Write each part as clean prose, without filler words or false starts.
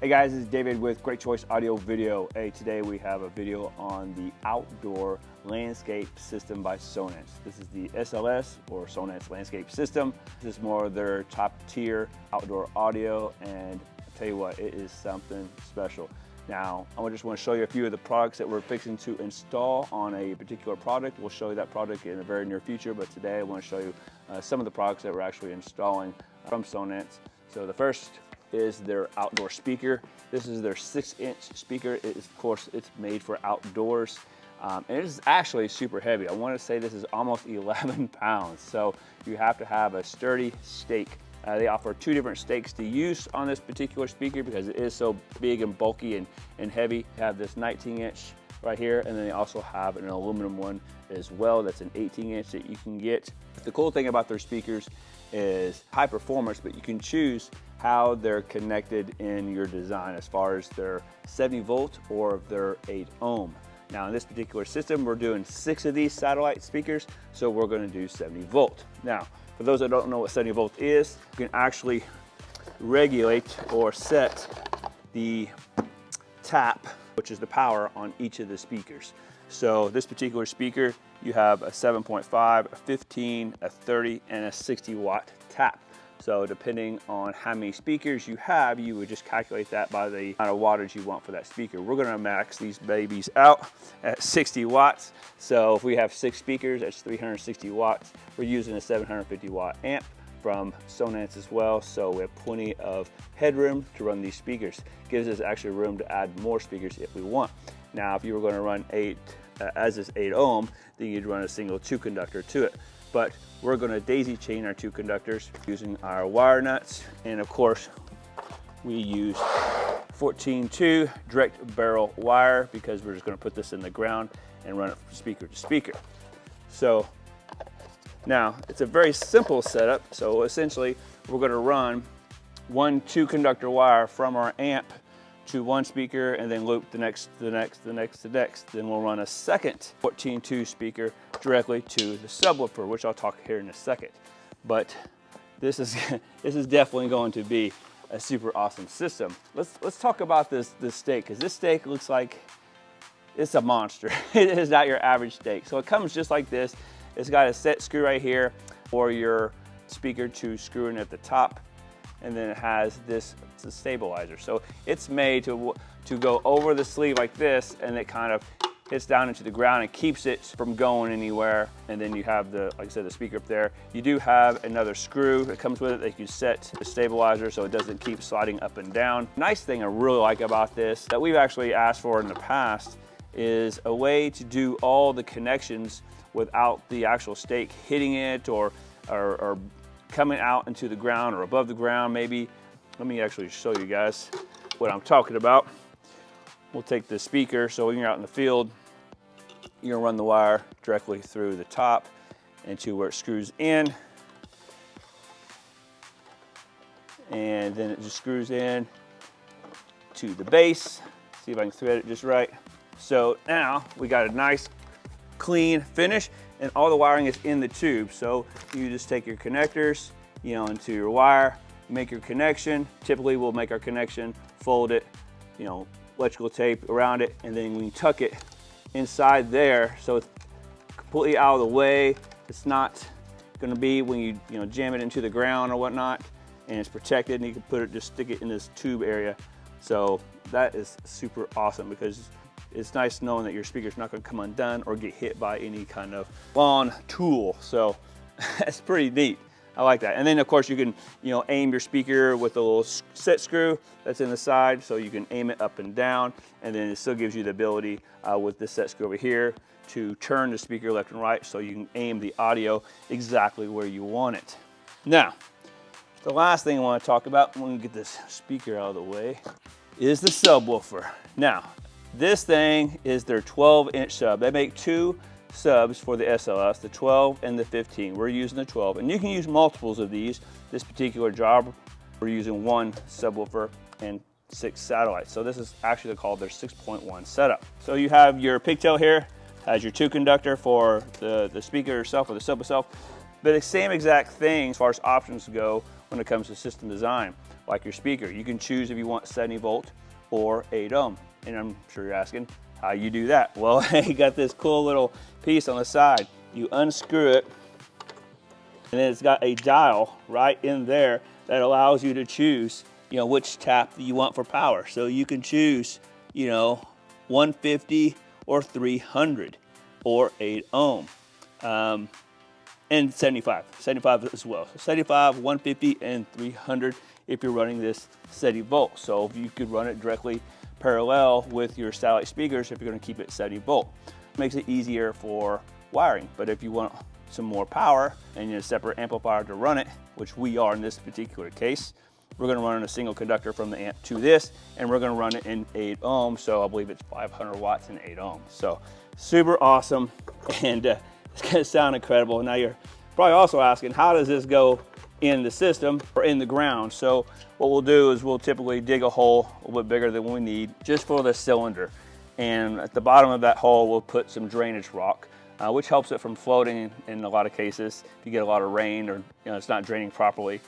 Hey guys, this is David with Great Choice Audio Video. Hey, today we have a video on the outdoor landscape system by Sonance. This is the SLS or Sonance Landscape System. This is more of their top tier outdoor audio, and I'll tell you what, it is something special. Now, I just want to show you a few of the products that we're fixing to install on a particular product. We'll show you that product in the very near future, but today I want to show you some of the products that we're actually installing from Sonance. So the first is their outdoor speaker. This is their 6-inch speaker. It is, of course, it's made for outdoors. And it is actually super heavy. I want to say this is almost 11 pounds. So you have to have a sturdy stake. They offer 2 different stakes to use on this particular speaker because it is so big and bulky and heavy. You have this 19-inch right here, and then they also have an aluminum one as well. That's an 18-inch that you can get. The cool thing about their speakers is high performance, but you can choose how they're connected in your design as far as their 70 volt or their 8 ohm. Now in this particular system, we're doing 6 of these satellite speakers, so we're going to do 70 volt. Now, for those that don't know what 70 volt is, you can actually regulate or set the tap, which is the power on each of the speakers. So this particular speaker, you have a 7.5, a 15, a 30, and a 60 watt tap. So depending on how many speakers you have, you would just calculate that by the amount of wattage you want for that speaker. We're gonna max these babies out at 60 watts. So if we have 6 speakers, that's 360 watts. We're using a 750 watt amp from Sonance as well. So we have plenty of headroom to run these speakers. Gives us actually room to add more speakers if we want. Now, if you were gonna run 8, as is 8 ohm, then you'd run a single 2 conductor to it. But we're going to daisy chain our 2 conductors using our wire nuts, and of course we use 14-2 direct barrel wire because we're just going to put this in the ground and run it from speaker to speaker. So now it's a very simple setup. So essentially we're going to run 1 2 conductor wire from our amp to 1 speaker and then loop the next. Then we'll run a second 14-2 speaker directly to the subwoofer, which I'll talk here in a second. But this is definitely going to be a super awesome system. Let's talk about this stake, because this stake looks like it's a monster. It is not your average stake. So it comes just like this. It's got a set screw right here for your speaker to screw in at the top. And then it has this stabilizer. So it's made to go over the sleeve like this, and it kind of hits down into the ground and keeps it from going anywhere. And then you have the, like I said, the speaker up there. You do have another screw that comes with it that you set the stabilizer so it doesn't keep sliding up and down. Nice thing I really like about this that we've actually asked for in the past is a way to do all the connections without the actual stake hitting it or coming out into the ground or above the ground maybe. Let me actually show you guys what I'm talking about. We'll take the speaker, so when you're out in the field, you're gonna run the wire directly through the top into where it screws in. And then it just screws in to the base. See if I can thread it just right. So now we got a nice clean finish, and all the wiring is in the tube. So you just take your connectors, into your wire, make your connection. Typically we'll make our connection, fold it, electrical tape around it, and then we tuck it inside there so it's completely out of the way. It's not going to be when you jam it into the ground or whatnot, and it's protected, and you can just stick it in this tube area. So that is super awesome because it's nice knowing that your speaker's not going to come undone or get hit by any kind of lawn tool. So that's pretty neat. I like that. And then of course you can aim your speaker with a little set screw that's in the side, so you can aim it up and down, and then it still gives you the ability with this set screw over here to turn the speaker left and right so you can aim the audio exactly where you want it. Now, the last thing I want to talk about, when we get this speaker out of the way, is the subwoofer. Now, this thing is their 12-inch sub. They make 2 subs for the SLS, the 12 and the 15. We're using the 12, and you can use multiples of these. This particular job, we're using 1 subwoofer and 6 satellites. So this is actually called their 6.1 setup. So you have your pigtail here, has your 2 conductor for the speaker itself or the sub itself, but the same exact thing as far as options go when it comes to system design. like your speaker. You can choose if you want 70 volt or 8 ohm. And I'm sure you're asking how you do that. Well, you got this cool little piece on the side. You unscrew it, and then it's got a dial right in there that allows you to choose, you know, which tap you want for power. So you can choose, you know, 150 or 300 or 8 ohm. And 75 as well. So 75, 150, and 300 if you're running this steady volt. So you could run it directly parallel with your satellite speakers if you're going to keep it 70 volt. Makes it easier for wiring. But if you want some more power and you need a separate amplifier to run it, which we are in this particular case, we're going to run in a single conductor from the amp to this, and we're going to run it in 8 ohm. So I believe it's 500 watts in 8 ohm. So super awesome, and it's going to sound incredible. Now you're probably also asking, how does this go in the system or in the ground? So what we'll do is we'll typically dig a hole a little bit bigger than we need just for the cylinder. And at the bottom of that hole, we'll put some drainage rock, which helps it from floating in a lot of cases. If you get a lot of rain or it's not draining properly.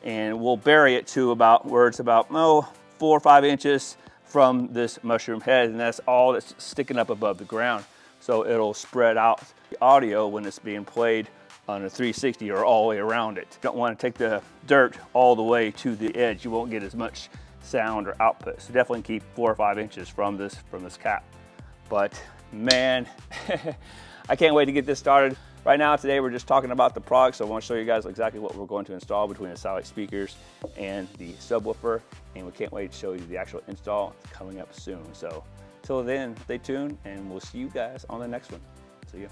And we'll bury it to about where it's about 4 or 5 inches from this mushroom head, and that's all that's sticking up above the ground. So it'll spread out the audio when it's being played on a 360 or all the way around it. You don't want to take the dirt all the way to the edge. You won't get as much sound or output. So definitely keep 4 or 5 inches from this cap. But man, I can't wait to get this started. Right now, today, we're just talking about the product, so I want to show you guys exactly what we're going to install between the satellite speakers and the subwoofer, and we can't wait to show you the actual install. It's coming up soon. So till then, stay tuned, and we'll see you guys on the next one. See ya.